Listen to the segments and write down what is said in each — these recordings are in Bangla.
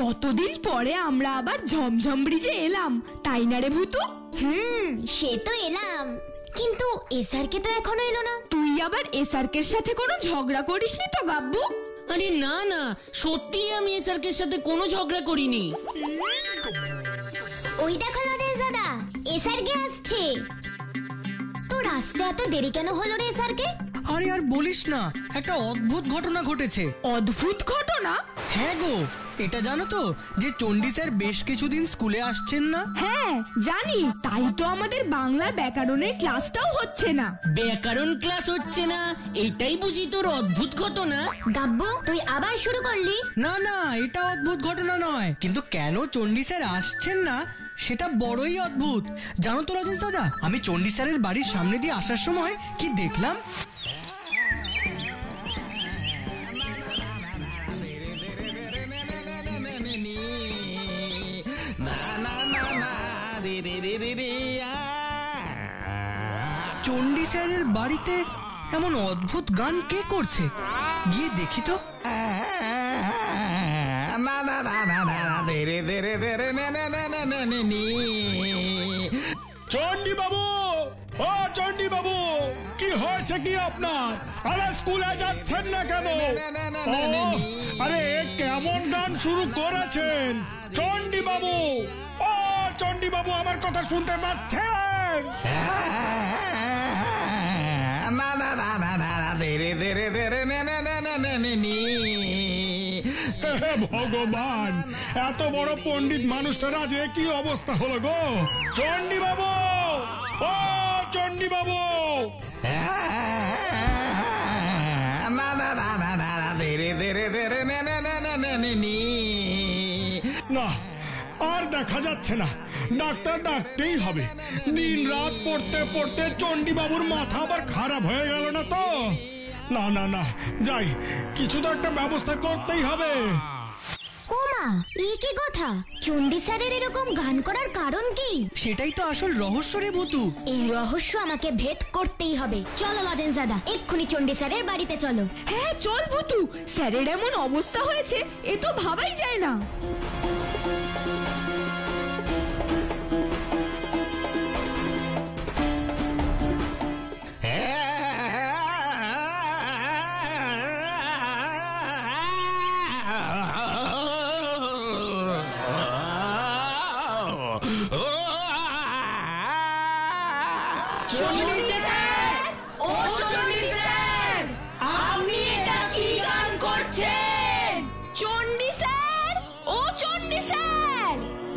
কতদিন পরে আমরা আবার ঝমঝম ব্রিজে এলাম, তাই না রে ভূতু? সে তো এলাম, কিন্তু এসআরকে তো এখনো এলো না। তুই আবার এসআরকের সাথে কোনো ঝগড়া করিসনি তো গাব্বু? আরে না না, সত্যি আমি এসআরকের সাথে কোনো ঝগড়া করিনি। ওই দেখো লজেন্স দাদা, এসআরকে আসছে। তো রাস্তা এত দেরি কেন হলো রে এসআরকে? আরে আর বলিস না, একটা অদ্ভুত ঘটনা ঘটেছে। অদ্ভুত ঘটনা? হ্যাঁ গো, এটা জানো তো যে চণ্ডী স্যার বেশ কিছুদিন স্কুলে আসছেন না? হ্যাঁ জানি, তাই তো আমাদের বাংলার ব্যাকরণের ক্লাসটাও হচ্ছে না। ব্যাকরণ ক্লাস হচ্ছে না, এটাই বুঝি তোর অদ্ভুত ঘটনা? গাব্বু তুই আবার শুরু করলি? না না, এটা অদ্ভুত ঘটনা নয়, কিন্তু কেন চণ্ডী স্যার আসছেন না সেটা বড়ই অদ্ভুত। জানো তো রাজেশ দাদা, আমি চণ্ডী স্যারের বাড়ির সামনে দিয়ে আসার সময় কি দেখলাম? চণ্ডী স্যারের বাড়িতে এমন অদ্ভুত গান কে করছে, গিয়ে দেখি তো। চণ্ডী বাবু, ও চণ্ডী বাবু, কি হয়েছে কি আপনার? আরে স্কুলে যাচ্ছেন না কেন? আরে কেমন গান শুরু করেছেন চণ্ডী বাবু? ও চণ্ডী বাবু, আমার কথা শুনতে পাচ্ছেন? না না না না না, ধীরে ধীরে ধীরে ভগবান, এত বড় পণ্ডিত মানুষটার আজ কি অবস্থা হলো গো? চণ্ডী বাবু, ও চণ্ডী বাবু, না না না না না, ধীরে ধীরে ধীরে না আর দেখা যাচ্ছে না, ডাক্তার ডাকতেই হবে। দিন রাত পড়তে পড়তে চণ্ডী বাবুর মাথা আবার খারাপ হয়ে গেল না তো? না না না, যাই, কিছু তো একটা ব্যবস্থা করতেই হবে। ওমা, এই কি কথা? চণ্ডী স্যারের এরকম গান করার কারণ কি? সেটাই তো আসল রহস্য রে ভূতু। এই রহস্য আমাকে ভেদ করতেই হবে। চলো লজেন্স দাদা, এক্ষুনি চণ্ডী স্যারের বাড়িতে চলো। হ্যাঁ চল ভূতু, স্যারের এমন অবস্থা হয়েছে এ তো ভাবাই যায় না।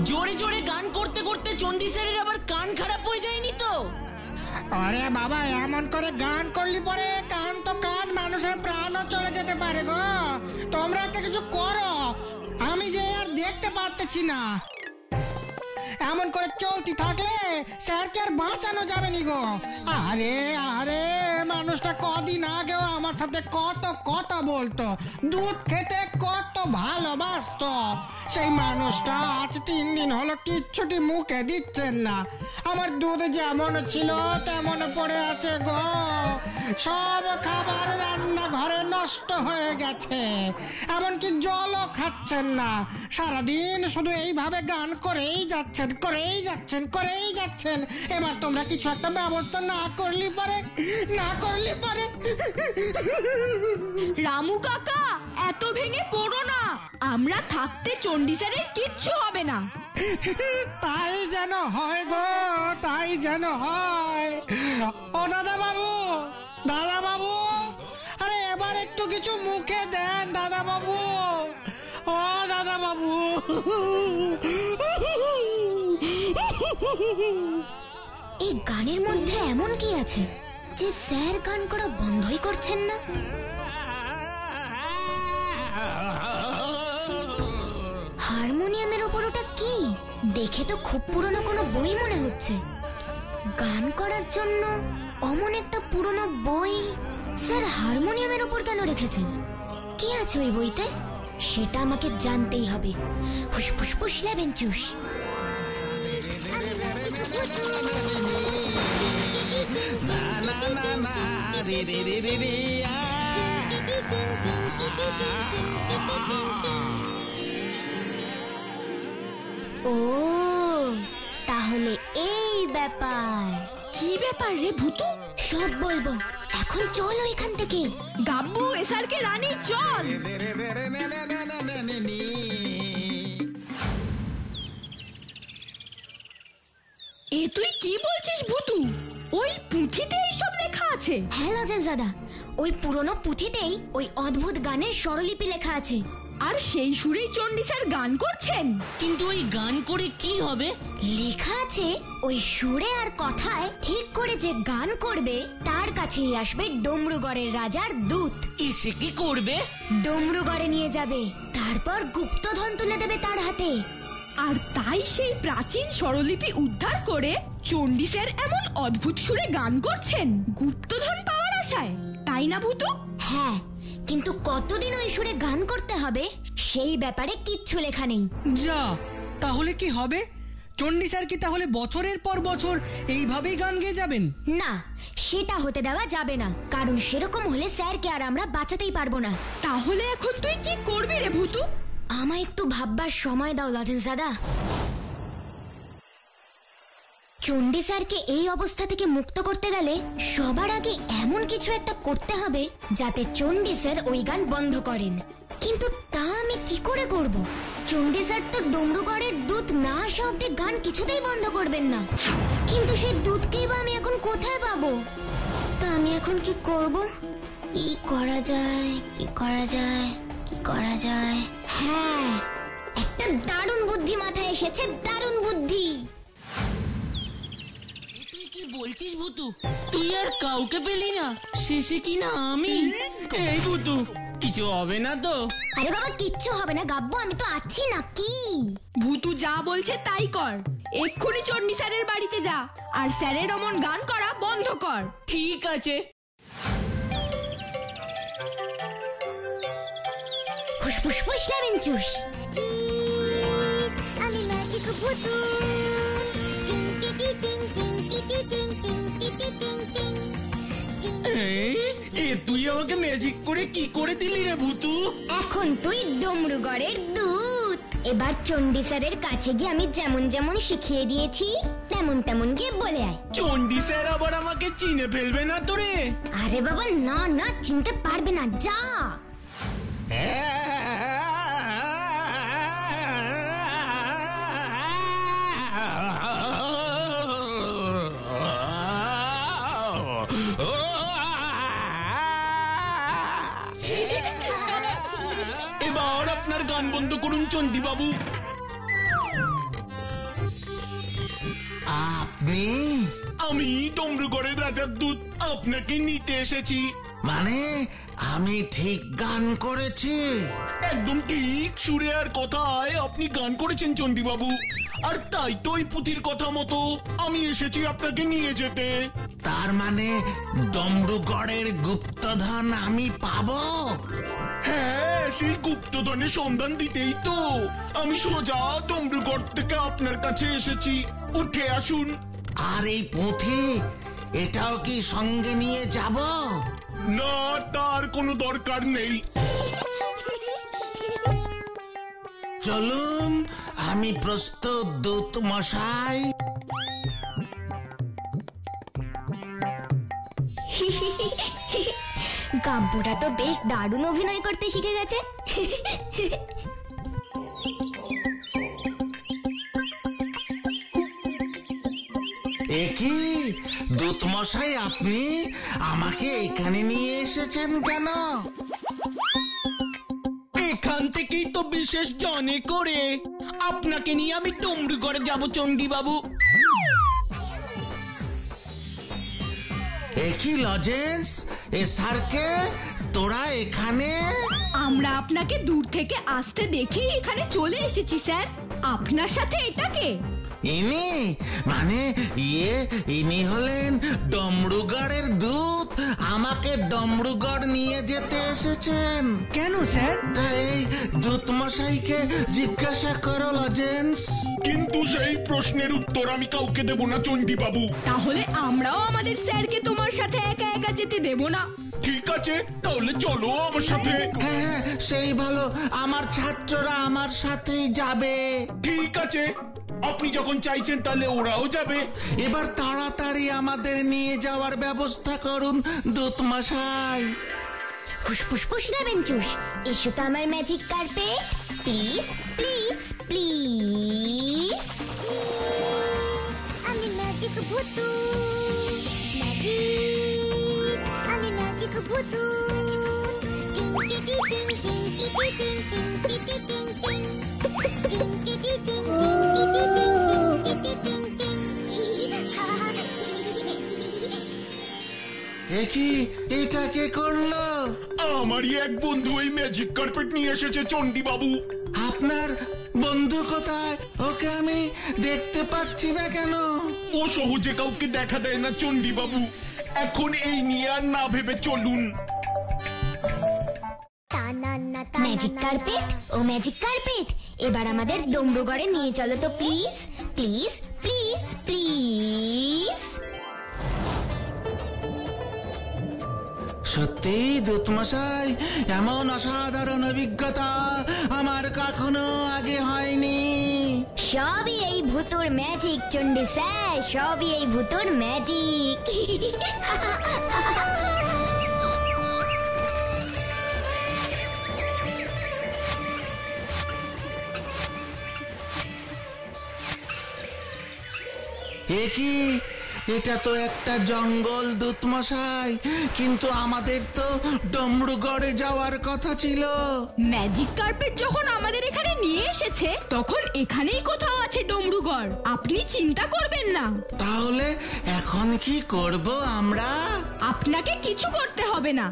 জোরে জোরে গান করতে করতে চণ্ডী স্যারের আবার কান খারাপ হয়ে যায়নি তো? আরে বাবা, এমন করে গান করলি পরে কান তো কান, মানুষের প্রাণও চলে যেতে পারে গো। তোমরা একটা কিছু করো, আমি যে আর দেখতে পারতেছি না। এমন করে চলতে থাকলে স্যারকে আর বাঁচানো যাবে নি গো। আরে আরে, মানুষটা কদিন আগেও আমার সাথে কত কথা বলতো, দুধ খেতে কত ভালোবাসতো। সেই মানুষটা আজ 3 দিন হলো কিচ্ছুটি মুখে দিচ্ছেন না। আমার দুধ যেমন ছিল তেমন পড়ে আছে গো। সব খাবার রান্নাঘরে নষ্ট হয়ে গেছে, এমনকি জলও খাচ্ছেন না। সারাদিন শুধু এইভাবে গান করেই যাচ্ছেন, করেই যাচ্ছেন, করেই যাচ্ছেন। এবার তোমরা কিছু একটা ব্যবস্থা না করলি পারে, না করলি পারে। রামু কাকা, এত ভেঙে পড়ো না, আমরা থাকতে চণ্ডী স্যারের কিচ্ছু হবে না। তাই যেন হয় গো, তাই যেন হয়। ও দাদা বাবু, দাদা বাবু, আরে এবার একটু কিছু মুখে দেন দাদা বাবু। ও দাদা বাবু, এই গানের মধ্যে এমন কি আছে যে স্যার গান করা বন্ধই করছেন না? হারমোনিয়ামের ওপর ওটা কি? দেখে তো খুব পুরনো কোনো বই মনে হচ্ছে। গান করার জন্য অমন একটা পুরনো বই স্যার হারমোনিয়ামের ওপর কেন রেখেছেন? কি আছে ওই বইতে? সেটা আমাকে জানতেই হবে। ফুসফুস ফুস লেবেন চুস। ও তাহলে এই ব্যাপার। কি ব্যাপার রে ভূতু? সব বলবো, এখন চলো এখান থেকে। গাব্বু এসআরকে রানী চল। এ তুই কি বলছিস ভূতু? ওই পুঁথিতে এইসব লেখা আছে? হ্যাঁ লজেন্স দাদা, ওই পুরনো পুঁথিতেই ওই অদ্ভুত গানের স্বরলিপি লেখা আছে। আর সেই সুরেই চণ্ডী স্যার গান করছেন। কিন্তু ওই গান করে কি হবে? লেখা আছে ওই সুরে আর কথায় ঠিক করে যে গান করবে তার কাছেই আসবে ডমরুগড়ের রাজার দূত। এসে কি করবে? ডমরুগড়ে নিয়ে যাবে, তারপর গুপ্তধন তুলে দেবে তার হাতে। আর তাই সেই প্রাচীন স্বরলিপি উদ্ধার করে চণ্ডী স্যার এমন অদ্ভুত সুরে গান করছেন গুপ্তধন পাওয়ার আশায়, তাই না ভূতু? হ্যাঁ, কিন্তু কতদিন ওই সুরে গান করতে হবে সেই ব্যাপারে কিচ্ছু লেখা নেই। যা, তাহলে কি হবে? চণ্ডী স্যার কি তাহলে বছরের পর বছর এইভাবেই গান গেয়ে যাবেন? না, সেটা হতে দেওয়া যাবে না, কারণ সেরকম হলে স্যারকে আর আমরা বাঁচাতেই পারবো না। তাহলে এখন তুই কি করবি রে ভূতু? আমায় একটু ভাববার সময় দাও লজেন্স দাদা। চণ্ডী স্যারকে এই অবস্থা থেকে মুক্ত করতে গেলে সবার আগে এমন কিছু একটা করতে হবে যাতে চণ্ডী স্যার ওই গান বন্ধ করেন। কিন্তু তা আমি কি করে করব? চণ্ডী স্যার তো ডমরুগড়ের দূত না আসা অব্দি গান কিছুতেই বন্ধ করবেন না। কিন্তু সেই দূতকেই বা আমি এখন কোথায় পাবো? তা আমি এখন কি করব? কি করা যায়, কি করা যায়, কি করা যায়? হ্যাঁ, একটা দারুণ বুদ্ধি মাথায় এসেছে, দারুণ বুদ্ধি। তুই কি বলছিস ভূতু? তুই আর কাউকে পেলি না, শেষে কি না আমি? এই ভূতু, কিছু হবে না তো? আরে বাবা, কিচ্ছু হবে না গাব্বু, আমি তো আছি নাকি। ভূতু যা বলছে তাই কর। এক্ষুনি চণ্ডী স্যারের বাড়িতে যা আর স্যারের অমন গান করা বন্ধ কর। ঠিক আছে। ফুসফুস ফুস লেমন জুস। আমি ম্যাজিক ভূতু। তুই আমাকে ম্যাজিক করে কি করে দিলি রে ভূতু? এখন তুই ডমরুগড়ের দূত। এবার চণ্ডী স্যারের কাছে গিয়ে আমি যেমন যেমন শিখিয়ে দিয়েছি তেমন তেমন গিয়ে বলে আয়। চণ্ডী স্যার আবার আমাকে চিনে ফেলবে না তো রে? আরে বাবা, না না, চিনতে পারবে না, যা। এবার আপনার গান বন্ধ করুন চণ্ডী বাবু। আপনি? আমি ডমরুগড়ের রাজার দূত আপনাকে নিতে এসেছি। মানে আমি ঠিক গান করেছি? একদম ঠিক সুরে আর কথায় আপনি গান করেছেন চণ্ডী বাবু। আর তাই তো ওই পুঁথির কথা মতো আমি এসেছি আপনাকে নিয়ে যেতে। তার মানে ডমরুগড়ের গুপ্তধন আমি পাবো? হ্যাঁ, সেই গুপ্তধনের সন্ধান দিতেই তো আমি সোজা ডমরুগড় থেকে আপনার কাছে এসেছি। উঠে আসুন। আর এই পুঁথি, এটাও কি সঙ্গে নিয়ে যাব? না, তার কোনো দরকার নেই। চলুন, আমি প্রস্তুত দূত মশাই। গাব্বুরা তো বেশ দারুণ অভিনয় করতে শিখে গেছে। একি দূত মশাই, আপনি আমাকে এখানে নিয়ে এসেছেন কেন? এখান থেকেই তো বিশেষ জনে করে আপনাকে নিয়ে আমি ডমরুগড়ে যাব চণ্ডী বাবু। একি লজেন্স, এসআরকে তোরা এখানে? আমরা আপনাকে দূর থেকে আসতে দেখেই এখানে চলে এসেছি স্যার। আপনার সাথে এটা কে? ইনি মানে ইনি হলেন ডমরুগড়ের দূত। আমাকে ডমরুগড় নিয়ে যেতে এসেছেন। কেন স্যার? তাই দূত মশাইকে জিজ্ঞাসা করো লজেন্স। কিন্তু সেই প্রশ্নের উত্তর আমি কাউকে দেব না চণ্ডী বাবু। তাহলে আমরাও আমাদের স্যারকে তোমার সাথে একা একা যেতে দেব না। ঠিক আছে, তাহলে চলো আমার সাথে। হ্যাঁ, সেই ভালো, আমার ছাত্ররা আমার সাথেই যাবে। ঠিক আছে, আপনি যখন চাইছেন তাহলে ওরাও যাবে। এবার তাড়াতাড়ি আমাদের নিয়ে যাওয়ার ব্যবস্থা করুন দূত মশাই। ফুসফুস নেবেন চুষ, এসো তো আমার magic carpet, please please please. আমি ম্যাজিক ভূতু, ম্যাজিক, আমি ম্যাজিক ভূতু। কি এটা কে করলো? আমারই এক বন্ধু এই ম্যাজিক কার্পেট নিয়ে এসেছে চণ্ডী বাবু। আপনার বন্ধু কোথায়? ওকে আমি দেখতে পাচ্ছি না কেন? ও সহজে কাউকে দেখা দেয় না চণ্ডী বাবু। এখন এই নিয়ে আর না ভেবে চলুন। ম্যাজিক কার্পেট, ও ম্যাজিক কার্পেট, এবার আমাদের ডমরুগড়ে নিয়ে চলো তো প্লিজ প্লিজ প্লিজ প্লিজ। সত্যি দূতমশাই, এমন অসাধারণ অভিজ্ঞতা আমার কখনো আগে হয়নি। সবই এই ভূতুর ম্যাজিক চণ্ডী স্যার, সবই এই ভূতুর ম্যাজিক। এ কি, এটা তো একটা জঙ্গল দূতমশাই, কিন্তু আমাদের তো ডমরুগড়ে যাওয়ার কথা ছিল। ম্যাজিক কার্পেট যখন আমাদের এখানে নিয়ে এসেছে তখন এখানেই কোথাও আছে ডমরুগড়, আপনি চিন্তা করবেন না। তাহলে এখন কি করব আমরা? আপনাকে কিছু করতে হবে না,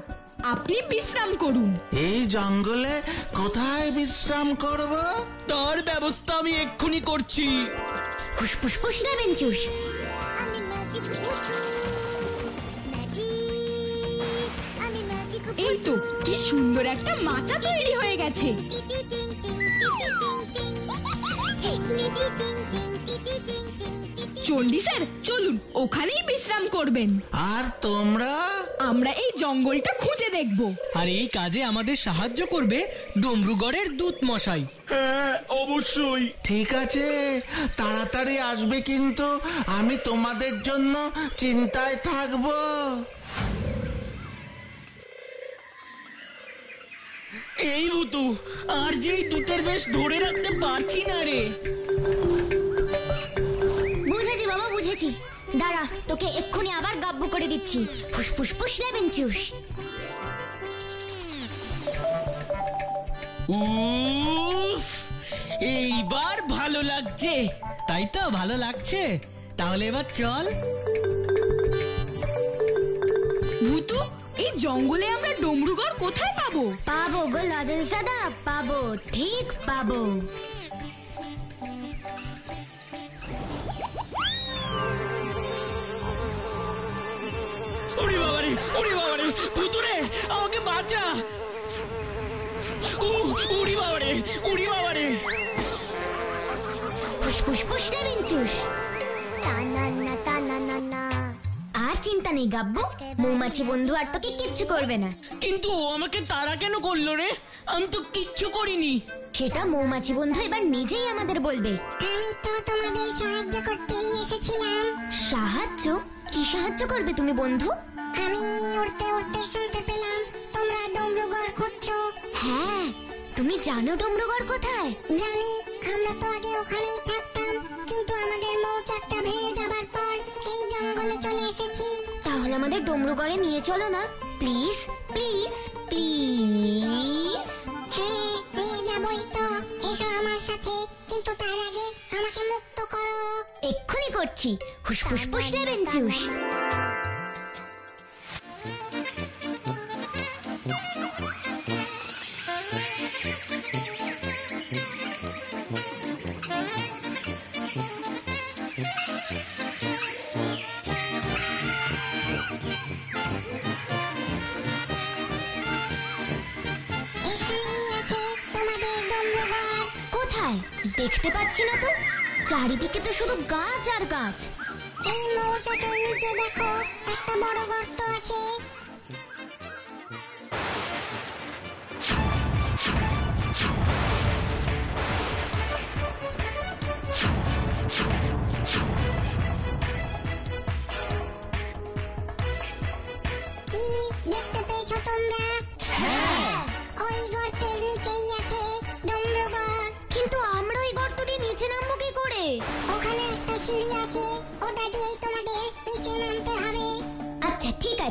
আপনি বিশ্রাম করুন। এই জঙ্গলে কোথায় বিশ্রাম করব? তার ব্যবস্থা আমি এক্ষুনি করছি। ফুসফুস নেবেন চুষ। এই তো কি সুন্দর একটা মাচা তৈরি হয়ে গেছে। চণ্ডী স্যার চলুন, ওখানেই বিশ্রাম করবেন। আর তোমরা? আমরা এই জঙ্গলটা খুঁজে দেখব। আর এই কাজে আমাদের সাহায্য করবে ডমরুগড়ের দূত মশাই। হ্যাঁ, অবশ্যই। ঠিক আছে, তাড়াতাড়ি আসবে, কিন্তু আমি তোমাদের জন্য চিন্তায় থাকবো। এই ভূতু, আর যেই দূতের বেশ ধরে রাখতে পারছি না রে। বুঝেছি বাবা, বুঝেছি, দাঁড়া, তোকে এক্ষুনি আবার গাব্বু করে দিচ্ছি। ফুসফুস নেবেন চুষ। উফ, এইবার ভালো লাগছে। তাই তো, ভালো লাগছে। তাহলে এবার চল। ভূতু, এই জঙ্গলে আমরা ডমরুগড় কোথায় পাবো? পাবো গো লজেন্স দাদা, পাবো, ঠিক পাবো। ওরে বাবারে, ওরে বাবারে, ভূতুরে আমাকে বাঁচা। উড়ি বাবারে, উড়ি বাবারে। ফুসফুস নেবেন চুষ। আর চিন্তা নেই গাব্বু, মৌমাছি বন্ধু আর তোকে কিচ্ছু করবে না। কিন্তু ও আমাকে তাড়া কেন করলো রে? আমি তো কিচ্ছু করিনি। সেটা মৌমাছি বন্ধু এবার নিজেই আমাদের বলবে। আমি তো তোমাদের সাহায্য করতেই এসেছিলাম। সাহায্য? কি সাহায্য করবে তুমি বন্ধু? আমি উড়তে উড়তে শুনতে পেলাম তোমরা ডমরুগড় খুঁজছো। হ্যাঁ, তুমি জানো ডমরুগড় কোথায়? জানি, আমরা তো আগে ওখানেই থাকতাম, কিন্তু আমাদের মৌচাকটা ভেঙে যাবার পর এই জঙ্গলে চলে এসেছি। তাহলে আমাদের ডমরুগড়ে নিয়ে চলো না, প্লিজ প্লিজ প্লিজ। হ্যাঁ, নিয়ে যাবই তো, এসো আমার সাথে, কিন্তু তার আগে আমাকে মুক্ত করো। এক্ষুনি করছি। ফুসফুস নেবেন চুষ। এখানেই আছে তোমাদের ডমরুগড়। কোথায়? দেখতে পাচ্ছি না তো, চারিদিকে তো শুধু গাছ আর গাছ। এই মৌচাকের নিচে দেখো, একটা বড় গর্ত আছে।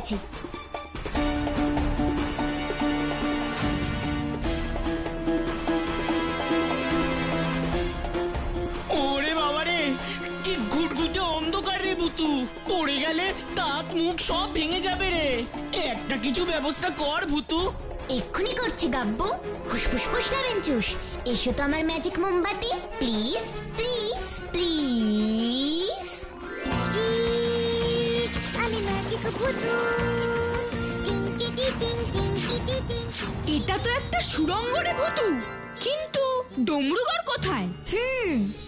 আছে। ওরে বাবা রে, কি ঘুটঘুটে অন্ধকার রে ভুতু, পড়ে গেলে দাঁত মুখ সব ভেঙে যাবে রে। একটা কিছু ব্যবস্থা কর ভুতু। এক্ষুনি করছি গাব্বু। ফুসফুস ফুসলাবেন চুষ, এসো তো আমার ম্যাজিক মোমবাতি, প্লিজ প্লিজ প্লিজ। আমি ম্যাজিক ভুতু। টিং টি টি টিং টিং টি টি টিং। এটা তো একটা সুড়ঙ্গ রে ভুতু, কিন্তু ডমরুগড় কোথায়?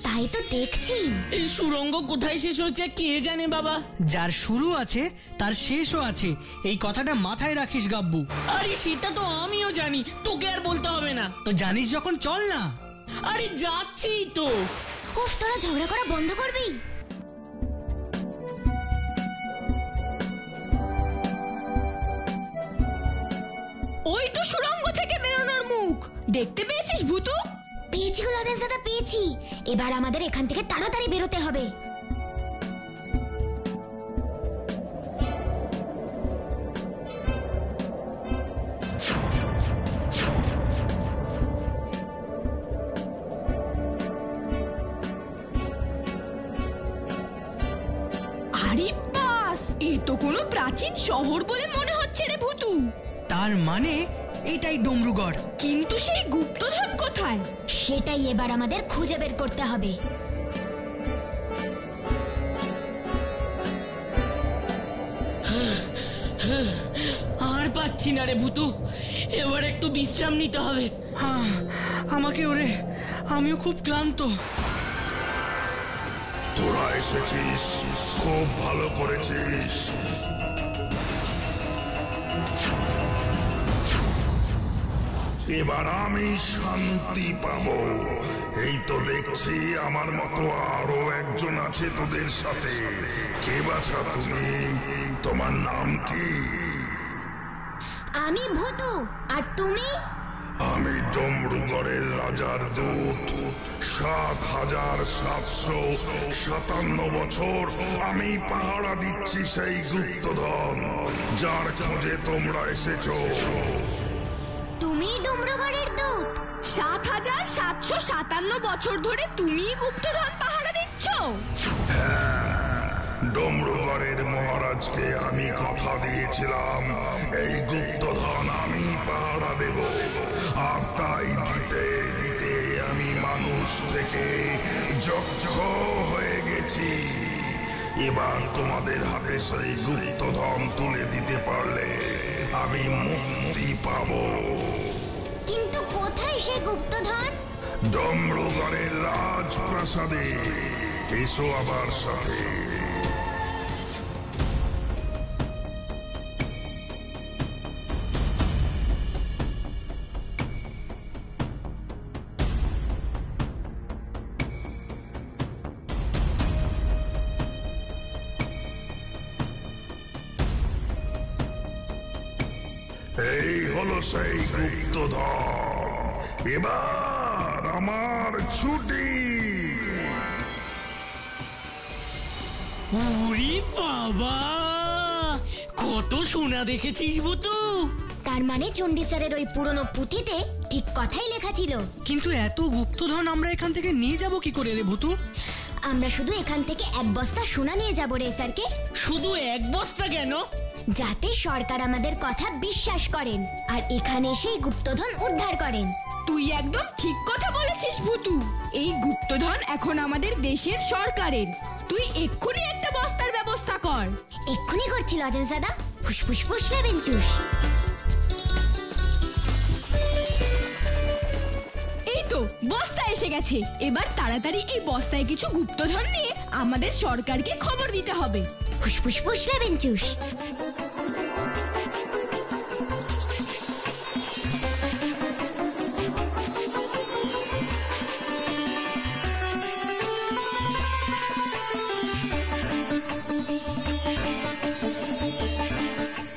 তাই তো দেখছি। এই সুড়ঙ্গ কোথায় শেষ হচ্ছে কে জানে বাবা। যার শুরু আছে তার শেষও আছে, এই কথাটা মাথায় রাখিস গাব্বু। আরে সেটা তো আমিও জানি, তোকে আর বলতে হবে না। তো জানিস যখন চল না। আরে যাচ্ছি তো। উফ, তোরা ঝগড়া করা বন্ধ করবি? ওই তো সুড়ঙ্গ থেকে বেরোনোর মুখ, দেখতে পেয়েছিস ভুতু? পেয়েছি গো লজেন্স দাদা, পেয়েছি। এবার আমাদের এখান থেকে তাড়াতাড়ি বেরোতে হবে। আরে বাস, এ তো কোনো প্রাচীন শহর বলে মনে হচ্ছে রে ভুতু। তার মানে এটাই ডমরুগড়। কিন্তু সেই গুপ্তধন কোথায়? সেটাই এবার আমাদের খুঁজে বের করতে হবে। আর পাচ্ছি না রে ভুতু, এবার একটু বিশ্রাম নিতে হবে। আমাকে ওরে, আমিও খুব ক্লান্ত। তোরা এসেছিস, খুব ভালো করেছিস। এবার আমি শান্তি পাবো। এই তো দেখছি আমার মতো আরো একজন আছে তোদের সাথে। কে বাছা তুমি? তোমার নাম কি? আমি ভুতু, আর তুমি? আমি ডমরুগড়ের রাজার দূত। ৭,৭57 বছর আমি পাহারা দিচ্ছি সেই গুপ্তধন যার খোঁজে তোমরা এসেছো। তুমি ডমরুগড়ের দূত? ৭,৭৫৭ বছর ধরে তুমি গুপ্তধন পাহারা দিচ্ছ? ডমরুগড়ের মহারাজকে আমি কথা দিয়েছিলাম এই গুপ্তধন আমি পাহারা দেব, আর তাই দিতে দিতে আমি মানুষ থেকে যক্ষ হয়ে গেছি। এবার তোমাদের হাতে সেই গুপ্তধন তুলে দিতে পারলে আমি মুক্তি পাবো। কিন্তু কোথায় সে গুপ্তধন? ডমরুগড়ের রাজপ্রাসাদে। এসো আমার সাথে। এই হলো সেই গুপ্তধন। এবার আমার ছুটি। ওরে বাবা, কত সোনা দেখেছিস ভুতু। তার মানে চণ্ডী স্যারের ওই পুরনো পুঁথিতে ঠিক কথাই লেখা ছিল। কিন্তু এত গুপ্তধন আমরা এখান থেকে নিয়ে যাব কি করে রে ভুতু? আমরা শুধু এখান থেকে এক বস্তা সোনা নিয়ে যাবো রে স্যারকে। শুধু এক বস্তা কেন? যাতে সরকার আমাদের কথা বিশ্বাস করেন আর এখানে সেই গুপ্তধন উদ্ধার করেন। তুই একদম ঠিক কথা বলেছিস ভুতু। এই গুপ্তধন এখন আমাদের দেশের সরকারের। তুই এক্ষুনি একটা বস্তার ব্যবস্থা কর। এক্ষুনি করছি লজেন্স দাদা। ফুসফুস ফুসলাবেন চুষ। এই তো বস্তা এসে গেছে। এবার তাড়াতাড়ি এই বস্তায় কিছু গুপ্তধন নিয়ে আমাদের সরকারকে খবর দিতে হবে। ফুসফুস ফুসলাবেন চুষ।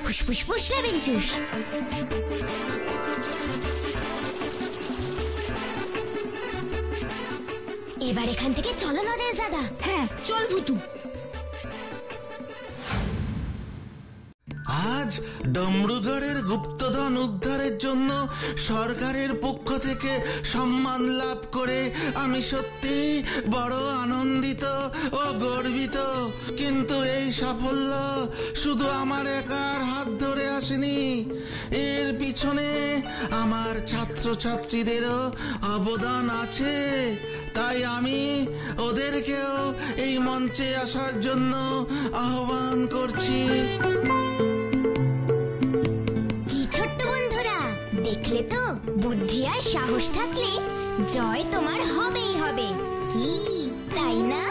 ফুসফুস ফুসলাবেন চুষ। এবার এখান থেকে চলো লজেন্স দাদা। হ্যাঁ চল ভুতু। আজ ডমরুগড়ের গুপ্তধন উদ্ধারের জন্য সরকারের পক্ষ থেকে সম্মান লাভ করে আমি সত্যি বড় আনন্দিত ও গর্বিত। কিন্তু এই সাফল্য শুধু আমার একার হাত ধরে আসেনি, এর পিছনে আমার ছাত্রছাত্রীদেরও অবদান আছে। তাই আমি ওদেরকেও এই মঞ্চে আসার জন্য আহ্বান করছি। কি ছোট্ট বন্ধুরা, দেখলে তো, বুদ্ধি আর সাহস থাকলে জয় তোমার হবেই হবে, কি তাই না?